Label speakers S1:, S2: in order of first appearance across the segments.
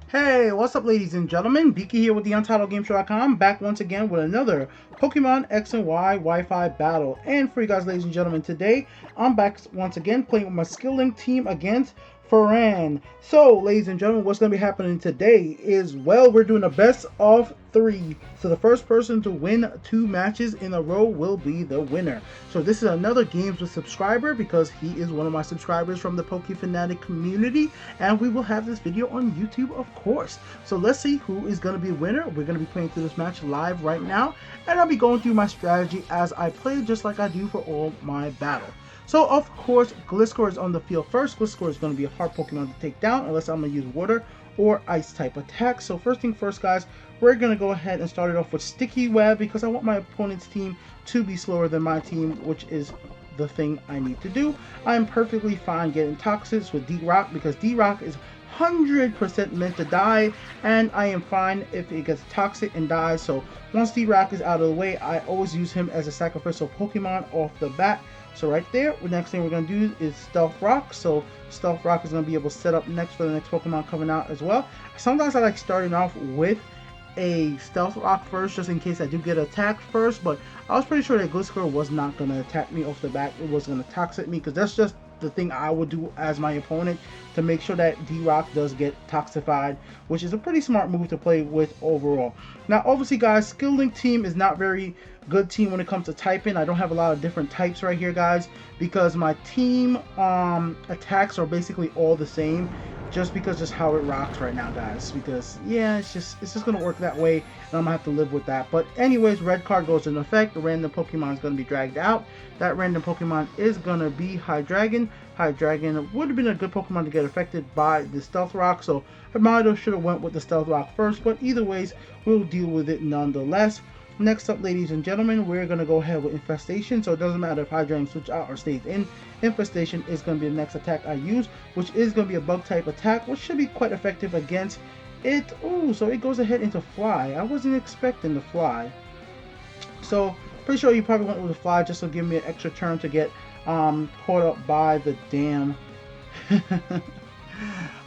S1: Hey, what's up, ladies and gentlemen? Biki here with the UntitledGameShow.com, back once again with another Pokemon X and Y Wi-Fi battle. And for you guys, ladies and gentlemen, today I'm back once again playing with my Skill Link team against Farhan. So, ladies and gentlemen, what's going to be happening today is, well, we're doing a best of 3. So the first person to win 2 matches in a row will be the winner. So this is another Games with subscriber because he is one of my subscribers from the Poke Fanatic community, and we will have this video on YouTube, of course. So let's see who is going to be a winner. We're going to be playing through this match live right now, and I'll be going through my strategy as I play, just like I do for all my battle. So of course, Gliscor is on the field first. Gliscor is going to be a hard Pokemon to take down unless I'm going to use water or ice type attack. So first thing first, guys, we're going to go ahead and start it off with Sticky Web because I want my opponent's team to be slower than my team, which is the thing I need to do. I'm perfectly fine getting Toxics with D-Rock because D-Rock is 100% meant to die, and I am fine if it gets toxic and dies. So once D-Rock is out of the way, I always use him as a sacrificial Pokemon off the bat. So right there, the next thing we're going to do is Stealth Rock. So Stealth Rock is going to be able to set up next for the next Pokemon coming out as well. Sometimes I like starting off with a Stealth Rock first, just in case I do get attacked first, but I was pretty sure that Gliscor was not going to attack me off the bat. It was going to Toxic me, because that's just the thing I would do as my opponent to make sure that D-Rock does get toxified, which is a pretty smart move to play with overall. Now, obviously, guys, Skill Link team is not very good team when it comes to typing. I don't have a lot of different types right here, guys, because my team attacks are basically all the same, just because just how it rocks right now, guys. Because yeah, it's just gonna work that way, and I'm gonna have to live with that. But anyways, red card goes into effect. The random Pokemon is gonna be dragged out. That random Pokemon is gonna be Hydreigon. Hydreigon would have been a good Pokemon to get affected by the Stealth Rock, so I might have should have went with the Stealth Rock first. But either ways, we'll deal with it nonetheless. Next up, ladies and gentlemen, we're going to go ahead with Infestation. So it doesn't matter if Hydreigon switch out or stays in. Infestation is going to be the next attack I use, which is going to be a bug type attack, which should be quite effective against it. Ooh, so it goes ahead into Fly. I wasn't expecting the Fly. So pretty sure you probably went with the Fly just to give me an extra turn to get caught up by the damn...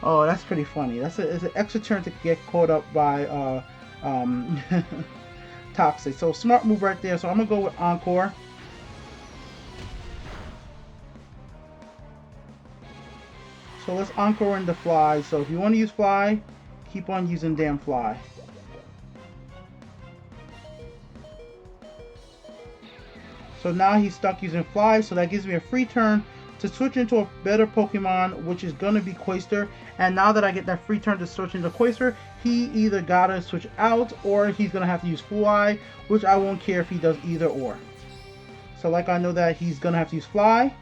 S1: Oh, that's pretty funny. It's an extra turn to get caught up by... Toxic. So smart move right there. So I'm gonna go with Encore. So let's Encore into Fly. So if you want to use Fly, keep on using damn Fly. So now he's stuck using Fly, so that gives me a free turn to switch into a better Pokemon, which is going to be Cloyster. And now that I get that free turn to switch into Cloyster, he either gotta switch out or he's going to have to use Fly, which I won't care if he does either or. So like I know that he's going to have to use Fly.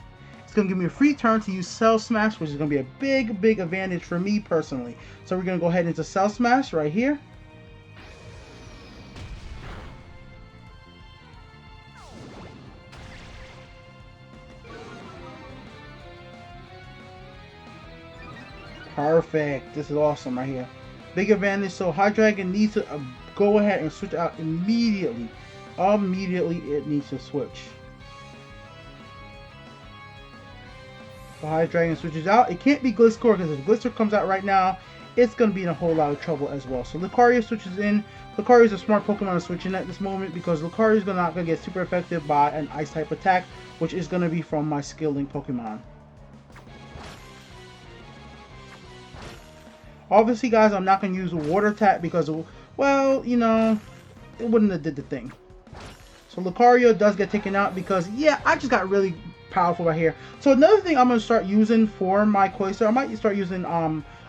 S1: It's going to give me a free turn to use Cell Smash, which is going to be a big advantage for me personally. So we're going to go ahead into Cell Smash right here. Perfect. This is awesome right here. Big advantage. So Hydreigon needs to go ahead and switch out immediately. Immediately it needs to switch. So Hydreigon switches out. It can't be Gliscor because if Gliscor comes out right now, it's going to be in a whole lot of trouble as well. So Lucario switches in. Lucario is a smart Pokemon to switch in at this moment because Lucario is not going to get super effective by an Ice type attack, which is going to be from my Skill Link Pokemon. Obviously, guys, I'm not going to use a water attack because, well, you know, it wouldn't have did the thing. So Lucario does get taken out because, yeah, I just got really powerful right here. So another thing I'm going to start using for my Cloyster, I might start using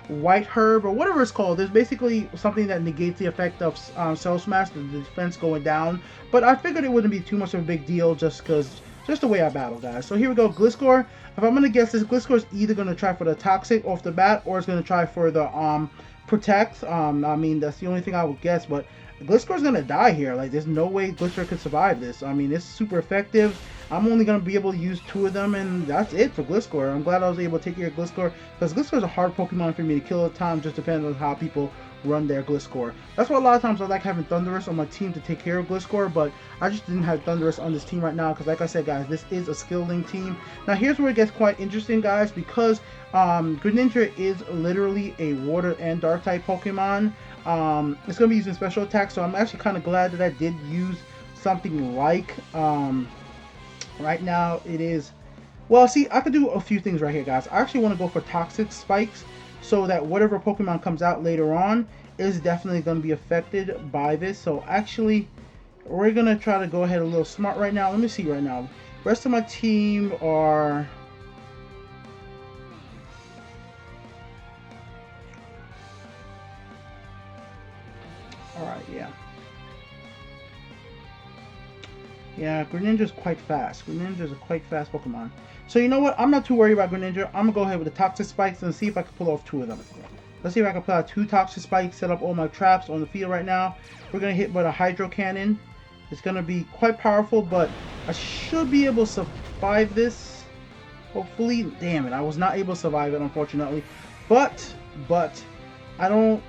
S1: White Herb or whatever it's called. There's basically something that negates the effect of Cell Smash, the defense going down. But I figured it wouldn't be too much of a big deal just because, just the way I battle, guys. So here we go, Gliscor. If I'm going to guess this, Gliscor is either going to try for the Toxic off the bat or it's going to try for the Protect. I mean, that's the only thing I would guess, but Gliscor's gonna die here. Like, there's no way Gliscor could survive this. I mean, it's super effective. I'm only gonna be able to use 2 of them, and that's it for Gliscor. I'm glad I was able to take care of Gliscor, because Gliscor is a hard Pokemon for me to kill at times, just depending on how people run their Gliscor. That's why a lot of times I like having Thundurus on my team to take care of Gliscor, but I just didn't have Thundurus on this team right now, because like I said, guys, this is a skill link team. Now, here's where it gets quite interesting, guys, because Greninja is literally a water and dark type Pokemon. It's going to be using special attacks, so I'm actually kind of glad that I did use something like, right now it is, well, see, I could do a few things right here, guys. I actually want to go for Toxic Spikes, so that whatever Pokemon comes out later on is definitely going to be affected by this. So actually, we're going to try to go ahead a little smart right now. Let me see right now. The rest of my team are... Alright, yeah. Yeah, Greninja's quite fast. Greninja's a quite fast Pokemon. So you know what? I'm not too worried about Greninja. I'm going to go ahead with the Toxic Spikes and see if I can pull off 2 of them. Let's see if I can pull out 2 Toxic Spikes, set up all my traps on the field right now. We're going to hit with a Hydro Cannon. It's going to be quite powerful, but I should be able to survive this. Hopefully. Damn it, I was not able to survive it, unfortunately. But, I don't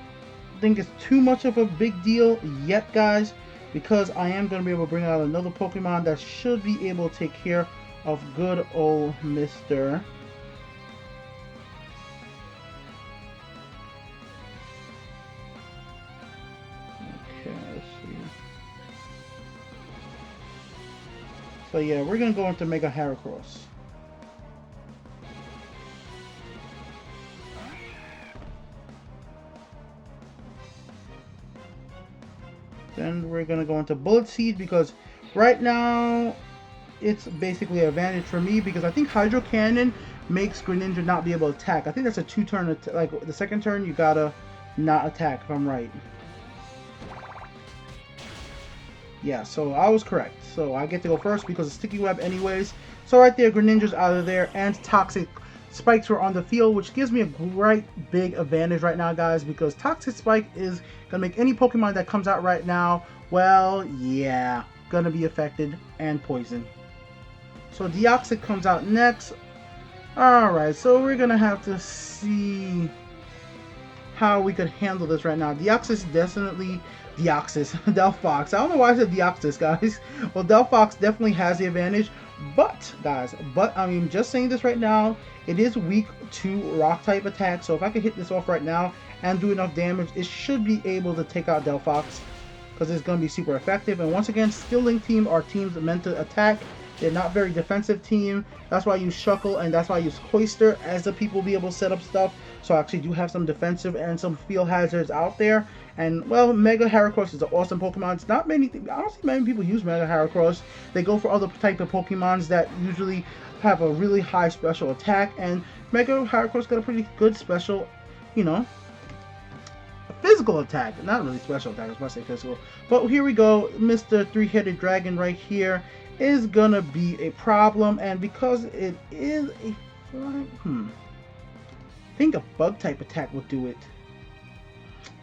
S1: think it's too much of a big deal yet, guys, because I am going to be able to bring out another Pokemon that should be able to take care of good old Mr. Okay, let's see. So yeah, we're going to go into Mega Heracross. Then we're going to go into Bullet Seed, because right now it's basically an advantage for me, because I think Hydro Cannon makes Greninja not be able to attack. I think that's a 2-turn, like the second turn you gotta not attack, if I'm right. Yeah, so I was correct. So I get to go first because of Sticky Web anyways. So right there, Greninja's out of there, and Toxic Spikes were on the field, which gives me a great big advantage right now, guys, because Toxic Spike is going to make any Pokemon that comes out right now, well, yeah, going to be affected and poisoned. So Deoxys comes out next. Alright, so we're going to have to see how we could handle this right now. Deoxys definitely... Deoxys. Delphox. I don't know why I said Deoxys, guys. Well, Delphox definitely has the advantage. But, guys, I mean, just saying this right now, it is weak to rock-type attacks. So if I could hit this off right now and do enough damage, it should be able to take out Delphox, because it's going to be super effective. And once again, Skill Link team are teams meant to attack. They're not very defensive team. That's why I use Shuckle, and that's why I use Cloyster as the people be able to set up stuff. So I actually do have some defensive and some field hazards out there. And, well, Mega Heracross is an awesome Pokemon. It's not many, I don't see many people use Mega Heracross. They go for other type of Pokemons that usually have a really high special attack. And Mega Heracross got a pretty good special, you know, physical attack. Not really special attack, I was about to say physical. But here we go. Mr. Three-Headed Dragon right here is gonna be a problem. And because it is a I think a bug type attack will do it.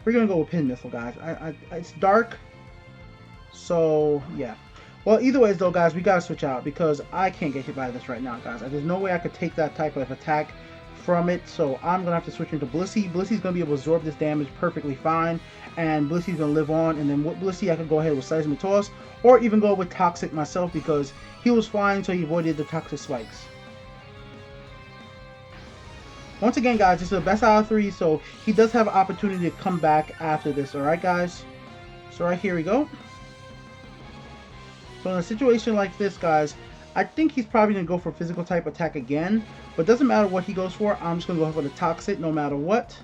S1: We're gonna go with Pin Missile, guys. It's dark, so yeah. Well, either ways though, guys, we gotta switch out, because I can't get hit by this right now, guys. There's no way I could take that type of attack from it, so I'm gonna have to switch into Blissey. Blissey's gonna be able to absorb this damage perfectly fine, and Blissey's gonna live on. And then with Blissey, I could go ahead with Seismic Toss, or even go with Toxic myself, because he was flying, so he avoided the Toxic Spikes. Once again, guys, this is the best out of 3, so he does have an opportunity to come back after this, alright, guys? So right here we go. So in a situation like this, guys, I think he's probably going to go for physical type attack again, but it doesn't matter what he goes for. I'm just going to go for the Toxic no matter what.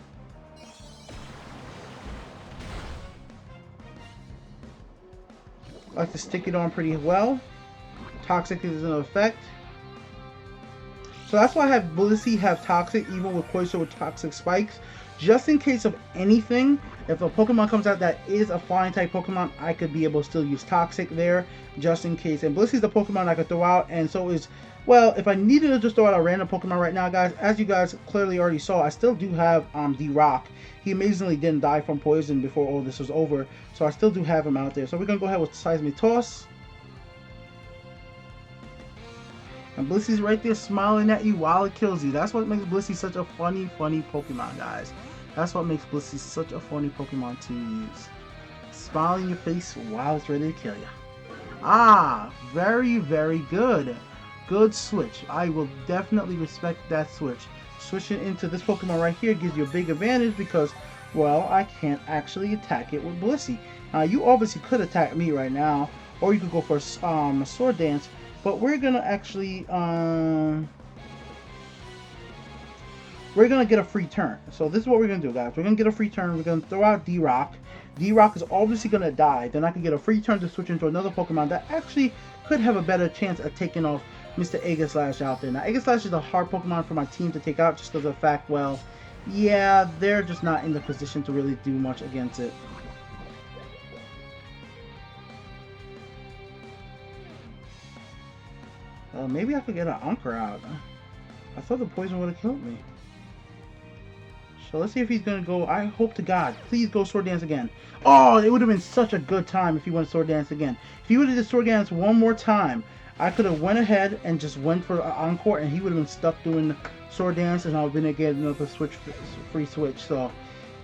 S1: I like to stick it on pretty well. Toxic is in effect. So that's why I have Blissey have Toxic, even with Poison with Toxic Spikes. Just in case of anything, if a Pokemon comes out that is a flying type Pokemon, I could be able to still use Toxic there, just in case. And Blissey's the Pokemon I could throw out, and so is, well, if I needed to just throw out a random Pokemon right now, guys, as you guys clearly already saw, I still do have D-Rock. He amazingly didn't die from poison before all this was over, so I still do have him out there. So we're going to go ahead with Seismic Toss. And Blissey's right there smiling at you while it kills you. That's what makes Blissey such a funny Pokemon, guys. That's what makes Blissey such a funny Pokemon to use. Smile in your face while it's ready to kill you. Ah, very good. Good switch. I will definitely respect that switch. Switching into this Pokemon right here gives you a big advantage because, well, I can't actually attack it with Blissey. You obviously could attack me right now, or you could go for a Sword Dance. But we're gonna actually we're gonna get a free turn. So this is what we're gonna do, guys. We're gonna get a free turn. We're gonna throw out D-Rock. D-Rock is obviously gonna die. Then I can get a free turn to switch into another Pokemon that actually could have a better chance at taking off Mr. Aegislash out there. Now Aegislash is a hard Pokemon for my team to take out just because of the fact, well, yeah, they're just not in the position to really do much against it. Maybe I could get an Anchor out. I thought the poison would have killed me. So let's see if he's going to go. I hope to God, please go Sword Dance again. Oh, it would have been such a good time if he went Sword Dance again. If he would have did Sword Dance one more time, I could have went ahead and just went for an Encore, and he would have been stuck doing Sword Dance, and I would have been able to get another free switch. So,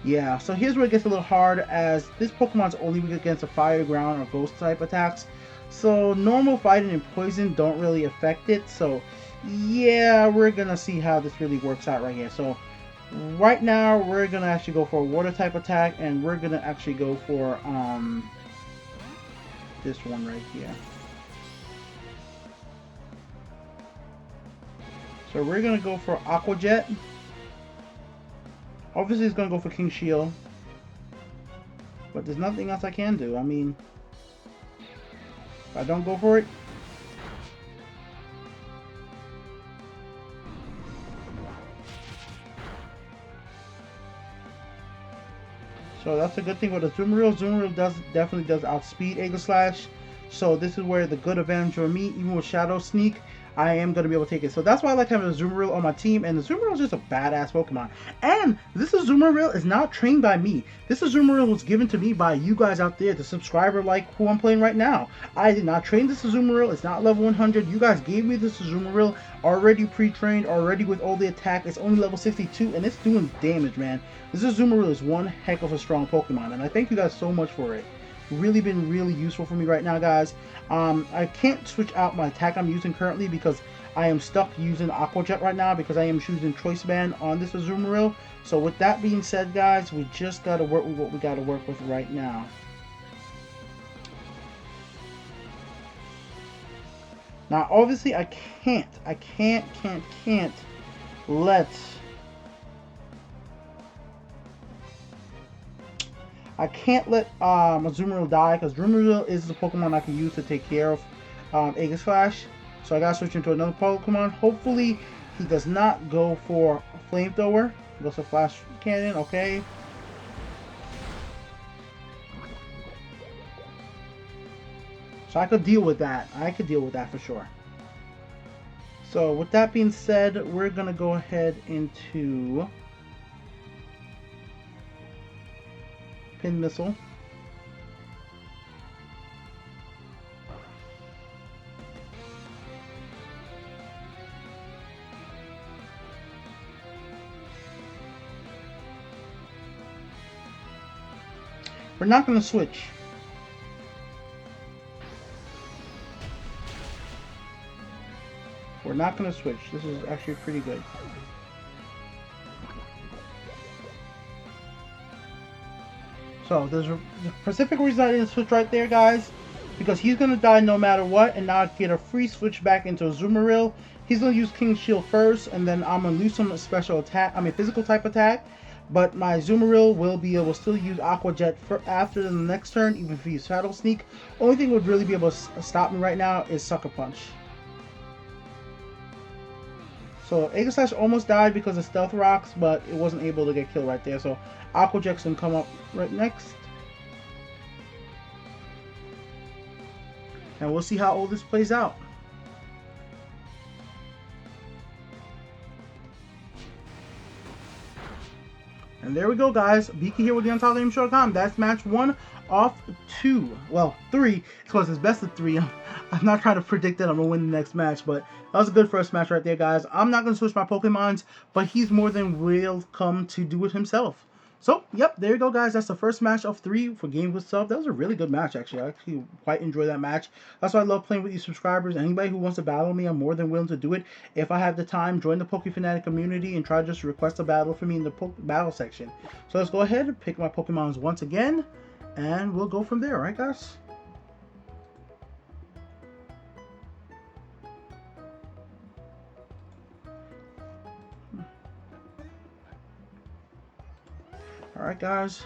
S1: yeah. So here's where it gets a little hard, as this Pokemon's only weak against a Fire, Ground, or Ghost type attacks. So normal fighting and poison don't really affect it. So yeah, we're gonna see how this really works out right here. So right now we're gonna actually go for a water type attack, and we're gonna actually go for this one right here. So we're gonna go for Aqua Jet. Obviously it's gonna go for King Shield, but there's nothing else I can do. I mean, if I don't go for it, so that's a good thing with the Azumarill. Azumarill definitely does outspeed Aegislash. So this is where the good advantage for me, even with Shadow Sneak, I am going to be able to take it. So that's why I like having a Azumarill on my team, and the Azumarill is just a badass Pokemon. And this Azumarill is not trained by me. This Azumarill was given to me by you guys out there, the subscriber like who I'm playing right now. I did not train this Azumarill. It's not level 100. You guys gave me this Azumarill already pre-trained, already with all the attack. It's only level 62, and it's doing damage, man. This Azumarill is one heck of a strong Pokemon, and I thank you guys so much for it. Really been really useful for me right now, guys. I can't switch out my attack I'm using currently because I am stuck using Aqua Jet right now because I am choosing Choice Band on this Azumarill. So with that being said, guys, we just got to work with what we got to work with right now. Now obviously I can't let Azumarill die, because Azumarill is the Pokemon I can use to take care of Aegislash. So I gotta switch into another Pokemon. Hopefully he does not go for Flamethrower. He goes for Flash Cannon, okay. So I could deal with that. I could deal with that for sure. So with that being said, we're gonna go ahead into Pin Missile. We're not going to switch. We're not going to switch. This is actually pretty good. So there's a specific reason I didn't switch right there, guys, because he's going to die no matter what, and now I get a free switch back into Azumarill. He's going to use King Shield first, and then I'm going to lose some special attack, physical type attack, but my Azumarill will be able to still use Aqua Jet for after the next turn, even if he uses Shadow Sneak. Only thing would really be able to stop me right now is Sucker Punch. So Aegis Slash almost died because of Stealth Rocks, but it wasn't able to get killed right there. So Aqua Jet's gonna come up right next. And we'll see how all this plays out. And there we go, guys. Biki here with the UntitledGameShow.com. That's match 1 off 2. Well, 3, because it's best of 3. I'm not trying to predict that I'm going to win the next match, but that was a good first match right there, guys. I'm not going to switch my Pokemons, but he's more than welcome to do it himself. So, yep, there you go, guys. That's the first match of 3 for Game with Sub. That was a really good match, actually. I actually quite enjoyed that match. That's why I love playing with you subscribers. Anybody who wants to battle me, I'm more than willing to do it. If I have the time, join the Pokefanatic community and try to just request a battle for me in the battle section. So let's go ahead and pick my Pokemons once again, and we'll go from there, right, guys? Alright, guys.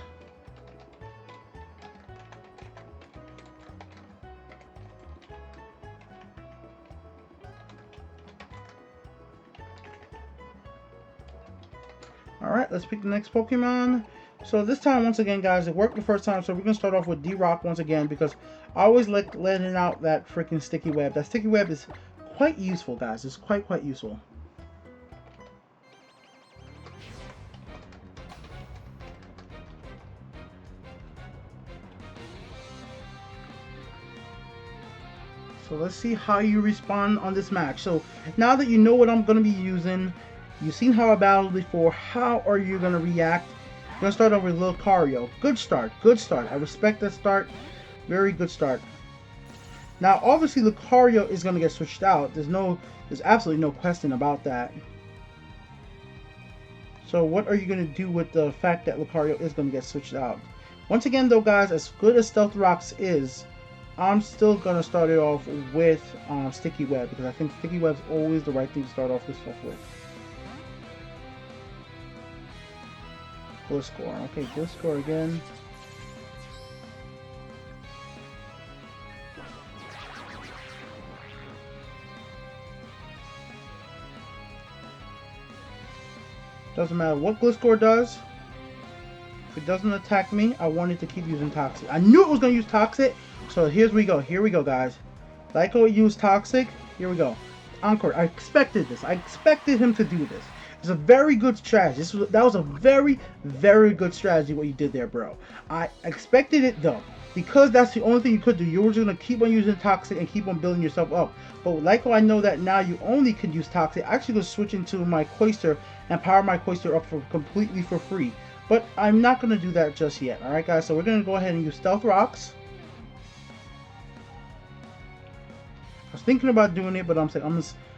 S1: Alright, let's pick the next Pokemon. So this time, once again, guys, it worked the first time, so we're going to start off with D-Rock once again, because I always like letting out that freaking Sticky Web. That Sticky Web is quite useful, guys. It's quite useful. So let's see how you respond on this match. So now that you know what I'm going to be using, you've seen how I battled before, how are you going to react? I'm going to start over with Lucario. Good start, good start. I respect that start. Very good start. Now, obviously, Lucario is going to get switched out. There's absolutely no question about that. So what are you going to do with the fact that Lucario is going to get switched out? Once again, though, guys, as good as Stealth Rocks is, I'm still going to start it off with Sticky Web, because I think Sticky Web's always the right thing to start off this stuff with. Gliscor. Okay, Gliscor again. Doesn't matter what Gliscor does. If it doesn't attack me, I wanted to keep using Toxic. I knew it was going to use Toxic. So here we go. Here we go, guys. Lyco used Toxic. Here we go. Encore. I expected this. I expected him to do this. It's a very good strategy. That was a very good strategy what you did there, bro. I expected it, though. Because that's the only thing you could do. You were just going to keep on using Toxic and keep on building yourself up. But with Lyco, I know that now you only can use Toxic. I actually going to switch into my Cloyster and power my Cloyster up completely for free. But I'm not going to do that just yet. Alright, guys? So we're going to go ahead and use Stealth Rocks. I was thinking about doing it, but I'm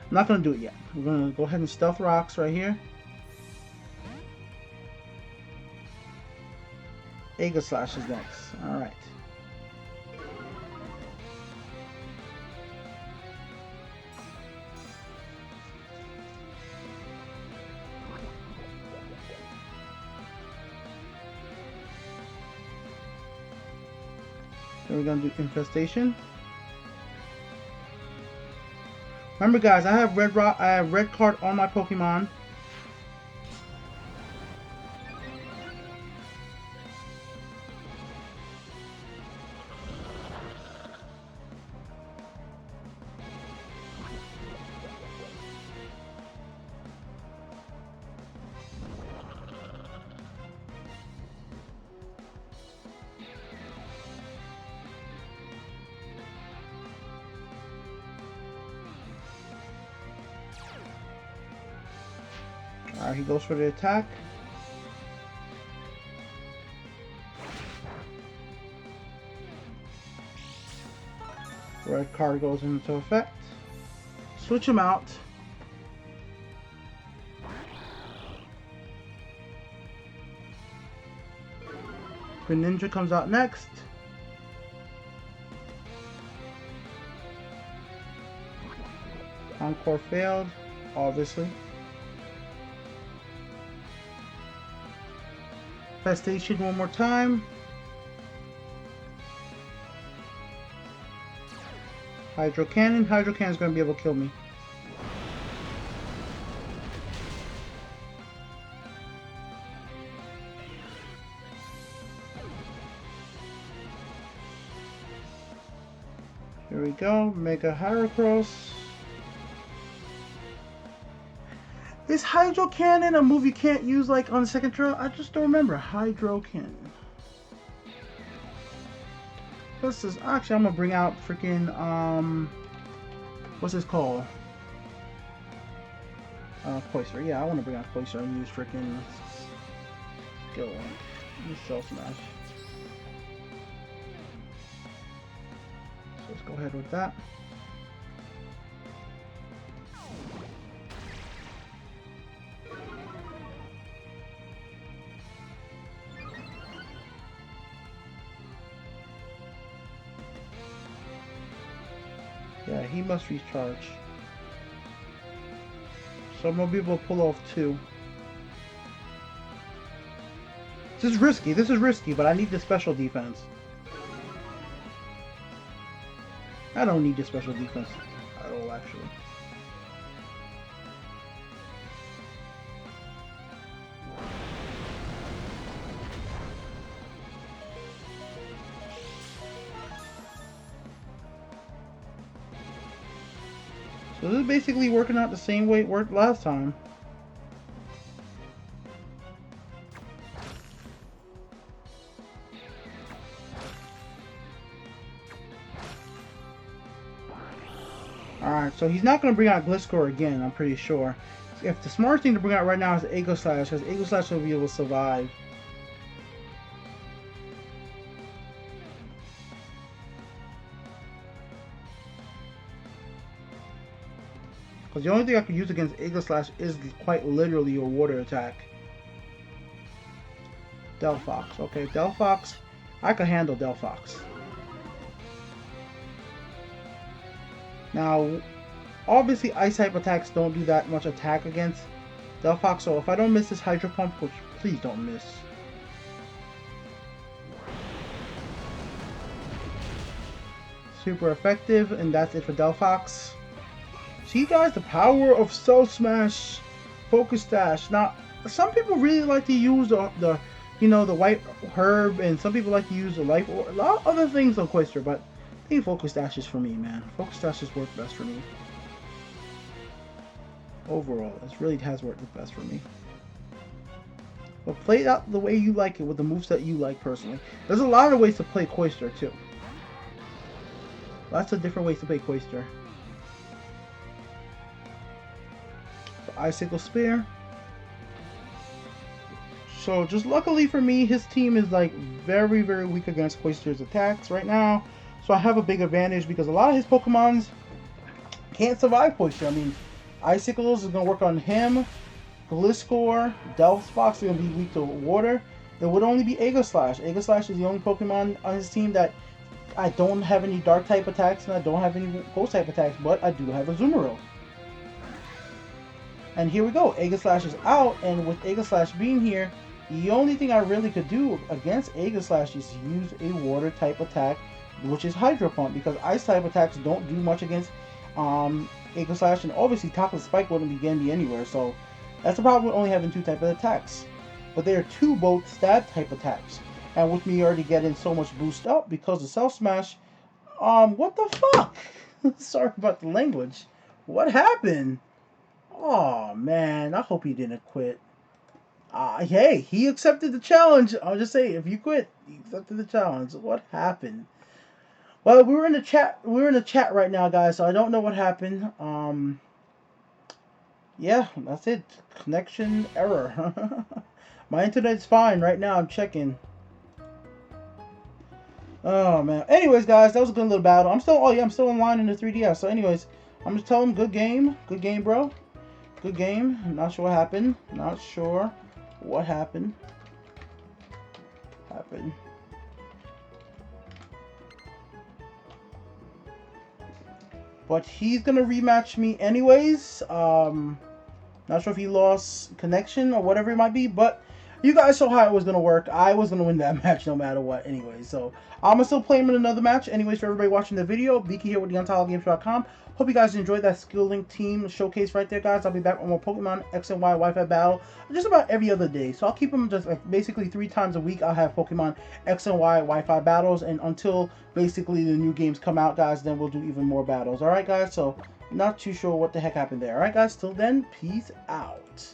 S1: not going to do it yet. We're going to go ahead and Stealth Rocks right here. Aegis Slash is next. Alright. Then we're going to do Infestation. Remember, guys, I have red card on my Pokemon. Alright, he goes for the attack. Red card goes into effect. Switch him out. Greninja comes out next. Encore failed, obviously. Infestation one more time. Hydro Cannon. Hydro Cannon is going to be able to kill me. Here we go. Mega Heracross. Is Hydro Cannon a move you can't use like on the second trail? I just don't remember. Hydro Cannon. This is actually, I'm gonna bring out freaking what's this called? Cloyster. Yeah, I want to bring out Cloyster and use freaking Skill Link. Use Cell Smash. So let's go ahead with that. Yeah, he must recharge. So I'm gonna be able to pull off 2. This is risky, but I need the special defense. I don't need the special defense at all, actually. So this is basically working out the same way it worked last time. Alright, so he's not going to bring out Gliscor again, I'm pretty sure. If the smartest thing to bring out right now is Aegis Slash, because Aegis Slash will be able to survive. Because the only thing I can use against Aegis Slash is quite literally a water attack. Delphox. Okay, Delphox. I can handle Delphox. Now, obviously Ice type attacks don't do that much attack against Delphox, so if I don't miss this Hydro Pump, which please don't miss. Super effective, and that's it for Delphox. See guys, the power of Cell Smash, Focus Dash. Now, some people really like to use the you know, the White Herb, and some people like to use the Life, or a lot of other things on Cloyster, but I think Focus Dash is for me, man. Focus Dash has worked best for me. Overall, it really has worked the best for me. But play it out the way you like it, with the moves that you like personally. There's a lot of ways to play Cloyster too. Lots of different ways to play Cloyster. So Icicle Spear. So just luckily for me, his team is like very, very weak against Cloyster's attacks right now. So I have a big advantage because a lot of his Pokemons can't survive Cloyster. I mean, Icicles is going to work on him. Gliscor, Delphox are going to be weak to water. It would only be Aegis Slash. Aegis Slash is the only Pokemon on his team that I don't have any Dark type attacks and I don't have any Ghost type attacks, but I do have a Azumarill. And here we go. Aegis Slash is out, and with Aegis Slash being here, the only thing I really could do against Aegis Slash is use a water type attack, which is Hydro Pump, because ice type attacks don't do much against Aegis Slash, and obviously Toxic Spike wouldn't begin me anywhere, so that's the problem with only having 2 type of attacks. But there are 2 both stab type attacks, and with me already getting so much boost up because of Cell Smash, what the fuck? Sorry about the language. What happened? Oh man, I hope he didn't quit. Hey, he accepted the challenge. I'll just say, if you quit, he accepted the challenge. What happened? Well, we're in the chat. We're in the chat right now, guys. So I don't know what happened. Yeah, that's it. Connection error. My internet's fine right now. I'm checking. Oh man. Anyways, guys, that was a good little battle. I'm still. Oh yeah, I'm still online in the 3DS. So, anyways, I'm just telling him, good game, bro. Good game. Not sure what happened. Not sure what happened. But he's gonna rematch me anyways. Not sure if he lost connection or whatever it might be, but you guys saw how it was going to work. I was going to win that match no matter what anyway. So I'm going to still play him in another match. Anyways, for everybody watching the video, Biki here with the UntitledGameShow.com. Hope you guys enjoyed that Skill Link team showcase right there, guys. I'll be back with more Pokemon X and Y Wi-Fi battle just about every other day. So I'll keep them just like basically 3 times a week. I'll have Pokemon X and Y Wi-Fi battles. And until basically the new games come out, guys, then we'll do even more battles. Alright, guys? So not too sure what the heck happened there. Alright, guys? Till then, peace out.